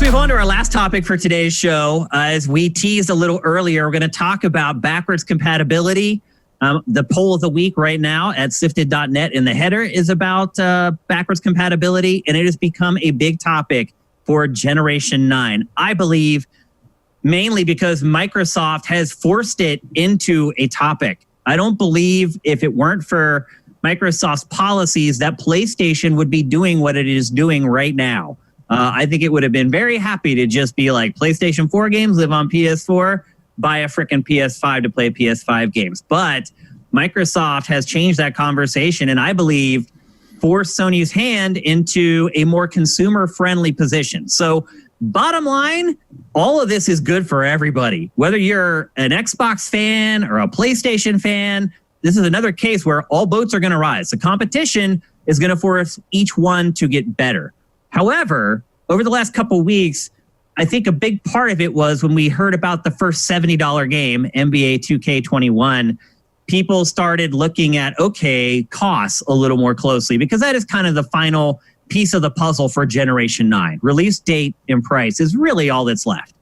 move on to our last topic for today's show. As we teased a little earlier, we're going to talk about backwards compatibility. The poll of the week right now at SIFTD.net in the header is about backwards compatibility, and it has become a big topic for Generation 9. I believe mainly because Microsoft has forced it into a topic. I don't believe if it weren't for Microsoft's policies that PlayStation would be doing what it is doing right now. I think it would have been very happy to just be like, PlayStation 4 games live on PS4, buy a frickin' PS5 to play PS5 games. But Microsoft has changed that conversation, and I believe forced Sony's hand into a more consumer-friendly position. So bottom line, all of this is good for everybody. Whether you're an Xbox fan or a PlayStation fan, this is another case where all boats are going to rise. The competition is going to force each one to get better. However, over the last couple of weeks, I think a big part of it was when we heard about the first $70 game, NBA 2K21, people started looking at, okay, costs a little more closely, because that is kind of the final piece of the puzzle for Generation 9. Release date and price is really all that's left.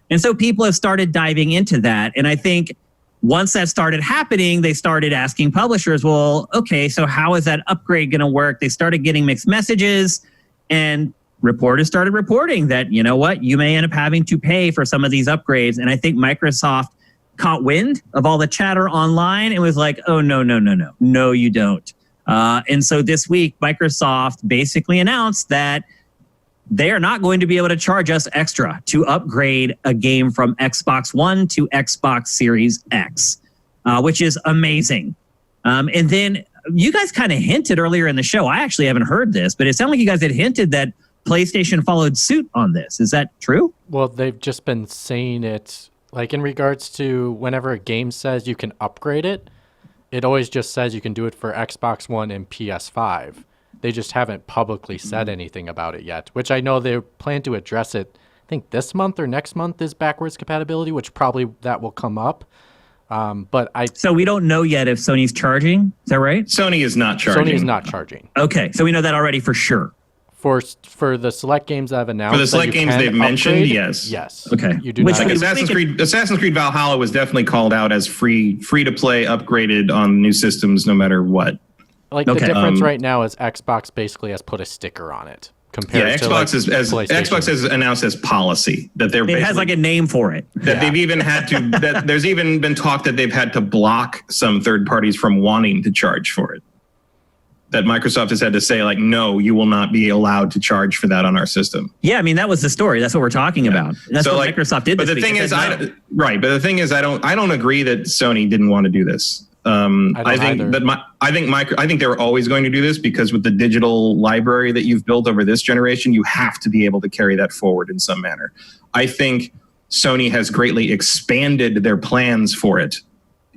And so people have started diving into that. And I think once that started happening, they started asking publishers, well, okay, so how is that upgrade going to work? They started getting mixed messages. And reporters started reporting that, you know what, you may end up having to pay for some of these upgrades. And I think Microsoft caught wind of all the chatter online and was like, oh, no, you don't. And so this week, Microsoft basically announced that they are not going to be able to charge us extra to upgrade a game from Xbox One to Xbox Series X, which is amazing. And then you guys kind of hinted earlier in the show, I actually haven't heard this, but it sounded like you guys had hinted that PlayStation followed suit on this. Is that true? Well, they've just been saying it, like in regards to whenever a game says you can upgrade it, it always just says you can do it for Xbox One and PS5. They just haven't publicly said anything about it yet, which I know they plan to address it. I think this month or next month is backwards compatibility, which probably that will come up. So we don't know yet if Sony's charging. Is that right? Sony is not charging. Sony is not charging. Okay, so we know that already for sure. For the select games that I've announced, for the select games they've mentioned, yes. Yes. Okay. You do like Assassin's Creed Valhalla was definitely called out as free to play, upgraded on new systems, no matter what. Like the difference right now is Xbox basically has put a sticker on it. Xbox has announced as policy that they're it has like a name for it. That they've even had to. That there's even been talk that they've had to block some third parties from wanting to charge for it. That Microsoft has had to say, like, no, you will not be allowed to charge for that on our system. Yeah, I mean that was the story. That's what we're talking about. That's what Microsoft did. But the thing is, But the thing is, I don't agree that Sony didn't want to do this. I think they were always going to do this because with the digital library that you've built over this generation, you have to be able to carry that forward in some manner. I think Sony has greatly expanded their plans for it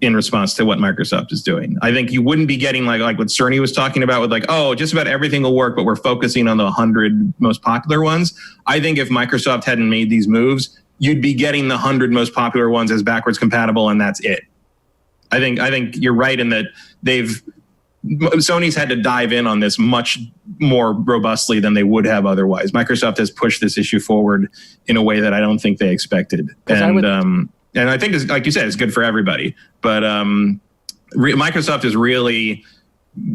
in response to what Microsoft is doing. I think you wouldn't be getting like what Cerny was talking about with like, oh, just about everything will work, but we're focusing on the 100 most popular ones. I think if Microsoft hadn't made these moves, you'd be getting the 100 most popular ones as backwards compatible, and that's it. I think you're right in that Sony's had to dive in on this much more robustly than they would have otherwise. Microsoft has pushed this issue forward in a way that I don't think they expected. And I think, like you said, it's good for everybody. But Microsoft is really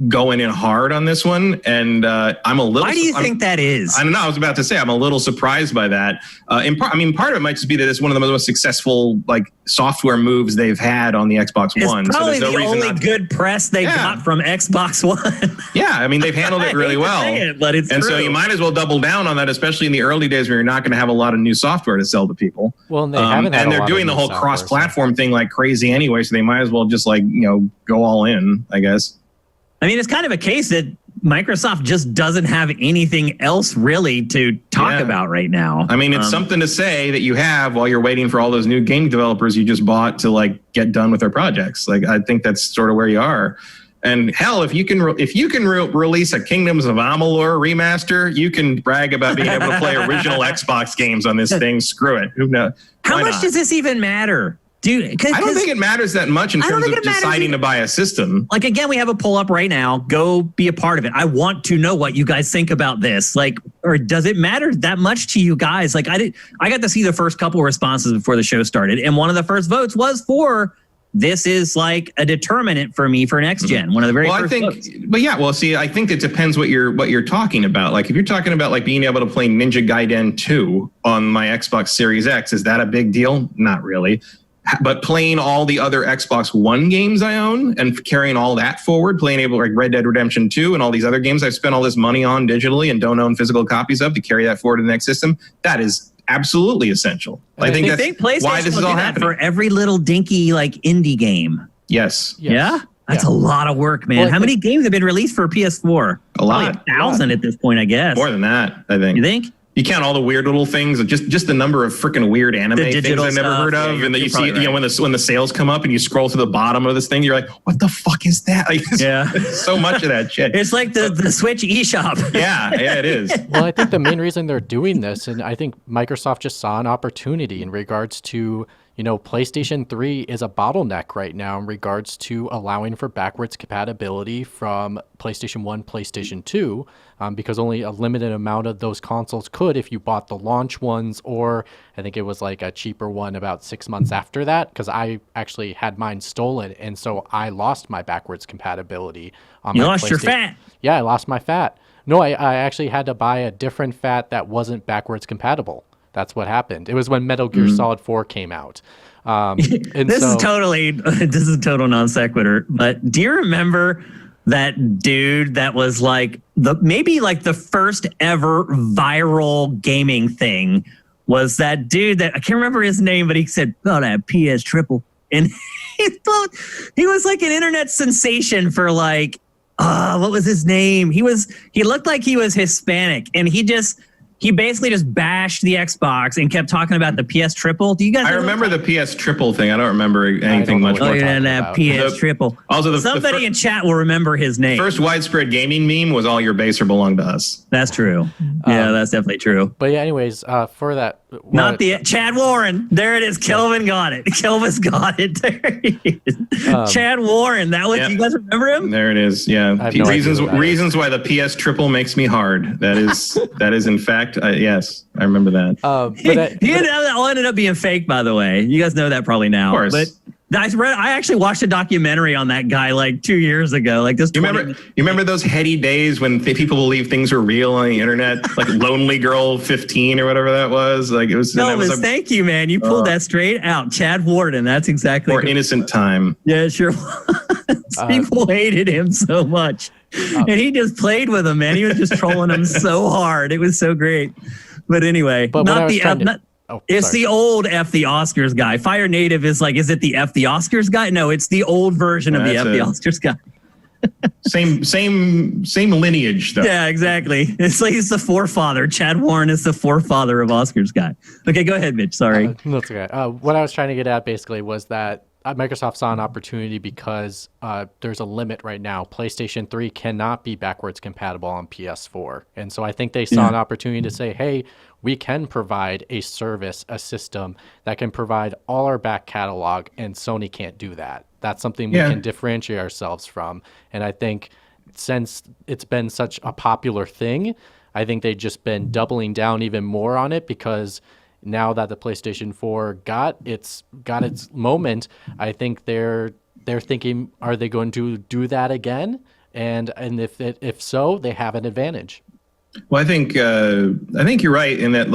going in hard on this one, and I'm a little. Why do you think that is? I don't know. I was about to say I'm a little surprised by that. Part of it might just be that it's one of the most successful software moves they've had on the Xbox One. It's probably the only good press they got from Xbox One. Yeah, I mean they've handled it really well. But it's true. So you might as well double down on that, especially in the early days where you're not going to have a lot of new software to sell to people. Well, and they haven't had and they're doing the whole cross-platform thing like crazy anyway, so they might as well just go all in, I guess. I mean, it's kind of a case that Microsoft just doesn't have anything else really to talk about right now. I mean, it's something to say that you have while you're waiting for all those new game developers you just bought to get done with their projects. I think that's sort of where you are. And hell, if you can release a Kingdoms of Amalur remaster, you can brag about being able to play original Xbox games on this thing. Screw it. Who knows? How much does this even matter? Dude, I don't think it matters that much in terms of deciding to buy a system. Like, again, we have a poll up right now. Go be a part of it. I want to know what you guys think about this. Like, or does it matter that much to you guys? Like, I got to see the first couple responses before the show started, and one of the first votes was for this is like a determinant for me for next gen. One of the very first votes. But yeah, well, see, I think it depends what you're talking about. Like, if you're talking about like being able to play Ninja Gaiden 2 on my Xbox Series X, is that a big deal? Not really. But playing all the other Xbox One games I own and carrying all that forward, playing like Red Dead Redemption 2 and all these other games I've spent all this money on digitally and don't own physical copies of to carry that forward to the next system, that is absolutely essential. I think that's why this is all happening. For every little dinky like indie game. Yes. Yeah? That's a lot of work, man. How many games have been released for PS4? A lot. 1,000 at this point, I guess. More than that, I think. You think? You count all the weird little things, just the number of freaking weird anime things I've never heard of, and that you see, right. When the sales come up and you scroll to the bottom of this thing, you're like, what the fuck is that? Like, so much of that shit. It's like the Switch eShop. Yeah, it is. Well, I think the main reason they're doing this, and I think Microsoft just saw an opportunity in regards to, PlayStation 3 is a bottleneck right now in regards to allowing for backwards compatibility from PlayStation 1, PlayStation 2, because only a limited amount of those consoles could if you bought the launch ones, or I think it was like a cheaper one about 6 months after that, because I actually had mine stolen, and so I lost my backwards compatibility on my PlayStation. You lost your FAT? Yeah, I lost my FAT. No, I actually had to buy a different FAT that wasn't backwards compatible. That's what happened. It was when Metal Gear Solid 4 came out. This is total non sequitur. But do you remember that dude that was like maybe the first ever viral gaming thing? Was that dude that I can't remember his name, but he said, "Oh, that PS triple," and he was like an internet sensation for like, what was his name? He looked like he was Hispanic, and he basically just bashed the Xbox and kept talking about the PS triple. Do you guys? I remember the PS triple thing. I don't remember anything much more. Oh yeah, that PS triple. Also, somebody in chat will remember his name. First widespread gaming meme was "All your base are belong to us." That's true. Yeah, that's definitely true. But yeah, anyways, for that, not the Chad Warren. There it is. Kelvin got it. Kelvin's got it. There he is. Chad Warren. That was. You guys remember him? There it is. Yeah. Reasons why the PS triple makes me hard. That is in fact. Yes, I remember that. That all ended up being fake, by the way. You guys know that probably now. Of course. But I actually watched a documentary on that guy like 2 years ago. Like this. You remember those heady days when people believe things were real on the internet, like Lonely Girl 15 or whatever that was. Like it was. Elvis, thank you, man. You pulled that straight out. Chad Warden. That's exactly. Or Innocent Time. Yeah, sure. People hated him so much. And he just played with them, man. He was just trolling them so hard. It was so great. But anyway, it's the old F the Oscars guy. Fire Native is like, is it the F the Oscars guy? No, it's the old version of the F the Oscars guy. Same lineage, though. Yeah, exactly. It's like he's the forefather. Chad Warren is the forefather of Oscars guy. Okay, go ahead, Mitch. Sorry. That's okay. What I was trying to get at basically was that Microsoft saw an opportunity because there's a limit right now. PlayStation 3 cannot be backwards compatible on PS4. And so I think they saw an opportunity to say, hey, we can provide a service, a system that can provide all our back catalog, and Sony can't do that. That's something we can differentiate ourselves from. And I think since it's been such a popular thing, I think they've just been doubling down even more on it, because now that the PlayStation 4 got its moment, I think they're thinking, are they going to do that again? And if so, they have an advantage. Well, I think you're right in that,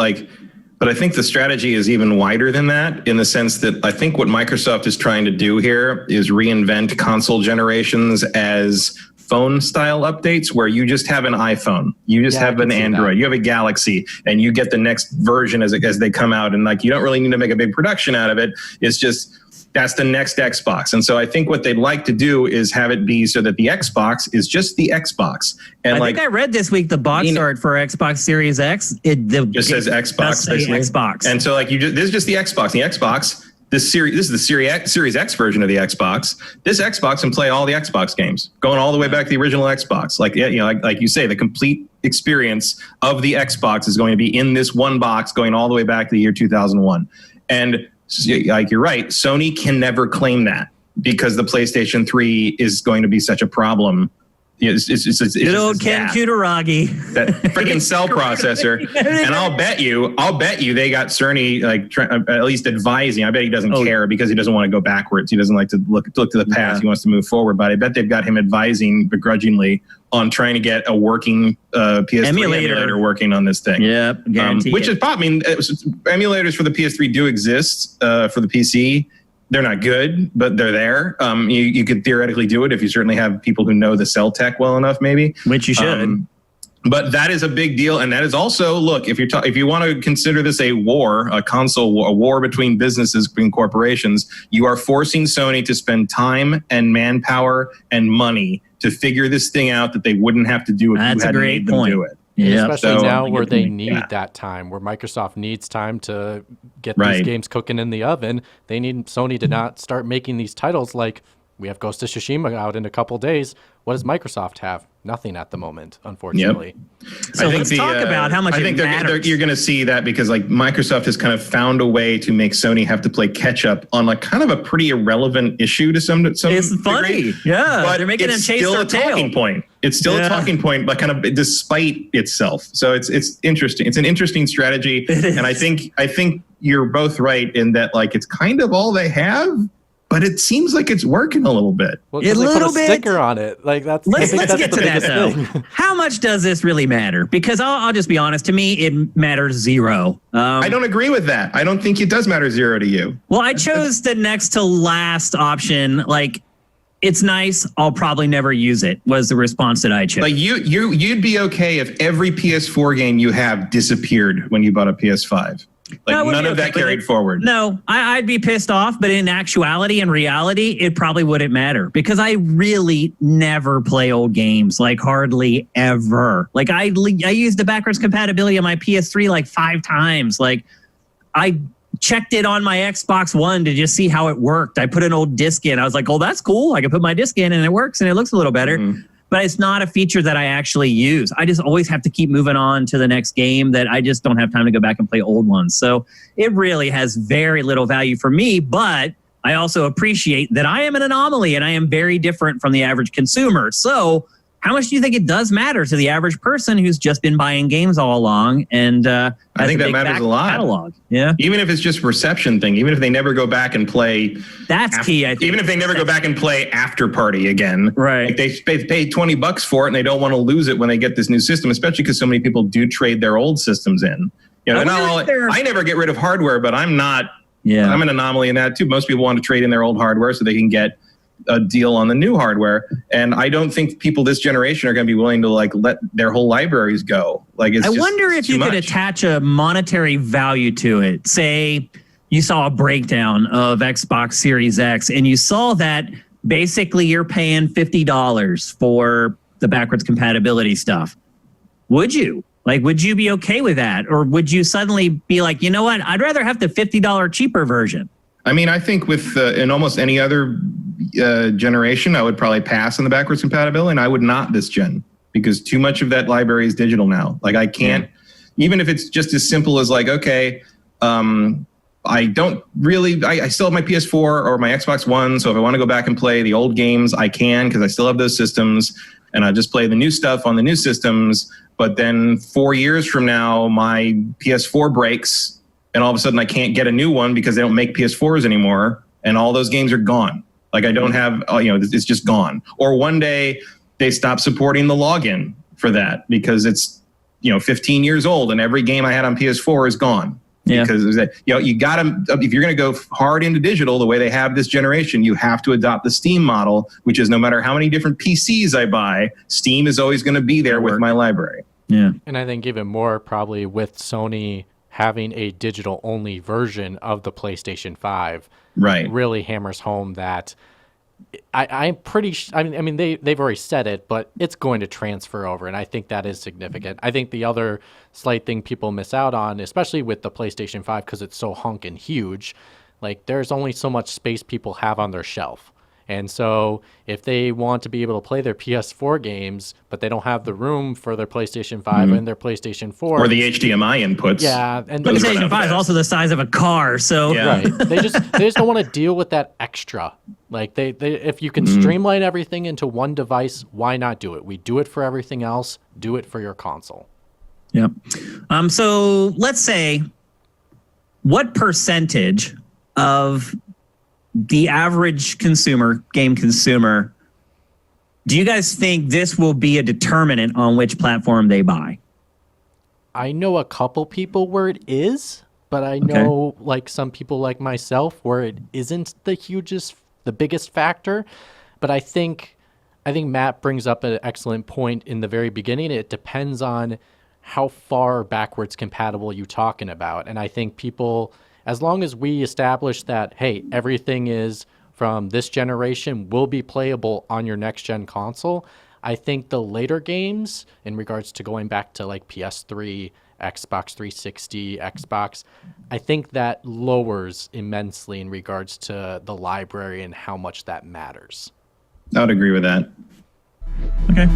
but I think the strategy is even wider than that, in the sense that I think what Microsoft is trying to do here is reinvent console generations as phone style updates, where you just have an iPhone, you just have an Android, you have a Galaxy, and you get the next version as they come out, and you don't really need to make a big production out of it. It's just that's the next Xbox. And so I think what they'd like to do is have it be so that the Xbox is just the Xbox. And I think I read this week the box art for Xbox Series X. It just says Xbox. Xbox. And so this is just the Xbox. The Xbox. This is the Series X version of the Xbox. This Xbox can play all the Xbox games, going all the way back to the original Xbox. Like you say, the complete experience of the Xbox is going to be in this one box, going all the way back to the year 2001. And like you're right, Sony can never claim that because the PlayStation 3 is going to be such a problem. It's good old Ken Kutaragi, that freaking cell processor. And I'll bet you they got Cerny at least advising. I bet he doesn't care because he doesn't want to go backwards. He doesn't like to look to the past. Yeah. He wants to move forward. But I bet they've got him advising begrudgingly on trying to get a working PS3 emulator working on this thing. Yep, which is I mean, emulators for the PS3 do exist for the PC. They're not good, but they're there. You could theoretically do it if you certainly have people who know the cell tech well enough, maybe. Which you should. But that is a big deal, and that is also, look, if you want to consider this a war, a console war, a war between businesses, between corporations, you are forcing Sony to spend time and manpower and money to figure this thing out that they wouldn't have to do if you hadn't made them do it. Yeah, especially now where they need that time, where Microsoft needs time to get these games cooking in the oven. They need Sony to not start making these titles like we have Ghost of Tsushima out in a couple days. What does Microsoft have? Nothing at the moment, unfortunately. Yep. So let's talk about how much it matters. You're going to see that because Microsoft has kind of found a way to make Sony have to play catch up on kind of a pretty irrelevant issue to some it's funny. degree. Yeah, but they're making them chase their tail. Talking point. It's still a talking point, but kind of despite itself. So it's interesting. It's an interesting strategy, and I think you're both right in that it's kind of all they have. But it seems like it's working a little bit. Well, a little bit. Sticker on it, that's. Let's get to that though. How much does this really matter? Because I'll just be honest. To me, it matters zero. I don't agree with that. I don't think it does matter zero to you. Well, I chose the next to last option. It's nice. I'll probably never use it. Was the response that I chose. You'd be okay if every PS4 game you have disappeared when you bought a PS5. None of that carried forward. No, I'd be pissed off, but in actuality and reality, it probably wouldn't matter because I really never play old games, hardly ever. I used the backwards compatibility on my PS3 5 times. I checked it on my Xbox One to just see how it worked. I put an old disc in. I was like, oh, that's cool. I can put my disc in and it works and it looks a little better. But it's not a feature that I actually use. I just always have to keep moving on to the next game that I just don't have time to go back and play old ones. So it really has very little value for me, but I also appreciate that I am an anomaly and I am very different from the average consumer. So how much do you think it does matter to the average person who's just been buying games all along? And I think that matters a lot. Catalog. Yeah. Even if it's just a reception thing, even if they never go back and play. That's key, I think. Even if they never go back and play After Party again. Right. They pay $20 for it and they don't want to lose it when they get this new system, especially because so many people do trade their old systems in. I never get rid of hardware, but I'm not. Yeah. I'm an anomaly in that too. Most people want to trade in their old hardware so they can get a deal on the new hardware, and I don't think people this generation are going to be willing to let their whole libraries go. I wonder if you could attach a monetary value to it. Say you saw a breakdown of Xbox Series X and you saw that basically you're paying $50 for the backwards compatibility stuff. Would you? Would you be okay with that? Or would you suddenly be like, you know what? I'd rather have the $50 cheaper version. I mean, I think with in almost any other generation, I would probably pass on the backwards compatibility, and I would not this gen because too much of that library is digital now. I can't, even if it's just as simple as okay, I don't really, I still have my PS4 or my Xbox One, so if I want to go back and play the old games, I can because I still have those systems, and I just play the new stuff on the new systems. But then 4 years from now, my PS4 breaks, and all of a sudden I can't get a new one because they don't make PS4s anymore, and all those games are gone. I don't have, it's just gone. Or one day they stop supporting the login for that because it's, 15 years old and every game I had on PS4 is gone. Yeah. Because you got to, if you're going to go hard into digital the way they have this generation, you have to adopt the Steam model, which is no matter how many different PCs I buy, Steam is always going to be there with my library. Yeah. And I think even more probably with Sony having a digital only version of the PlayStation 5 really hammers home that I'm pretty I mean they've already said it, but it's going to transfer over, and I think that is significant. I think the other slight thing people miss out on, especially with the PlayStation 5 because it's so hunkin' huge, there's only so much space people have on their shelf. And so if they want to be able to play their PS4 games, but they don't have the room for their PlayStation 5 and their PlayStation 4. Or the HDMI inputs. Yeah. And PlayStation 5 is also the size of a car. So right. They just don't want to deal with that extra. Like they if you can streamline everything into one device, why not do it? We do it for everything else. Do it for your console. Yep. So let's say, what percentage of the average game consumer, do you guys think this will be a determinant on which platform they buy? I know a couple people where it is, but I know like some people like myself where it isn't the biggest factor. But I think Matt brings up an excellent point in the very beginning. It depends on how far backwards compatible you're talking about. And I think people, as long as we establish that, hey, everything is from this generation will be playable on your next gen console, I think the later games, in regards to going back to like PS3, Xbox 360, Xbox, I think that lowers immensely in regards to the library and how much that matters. I would agree with that. Okay.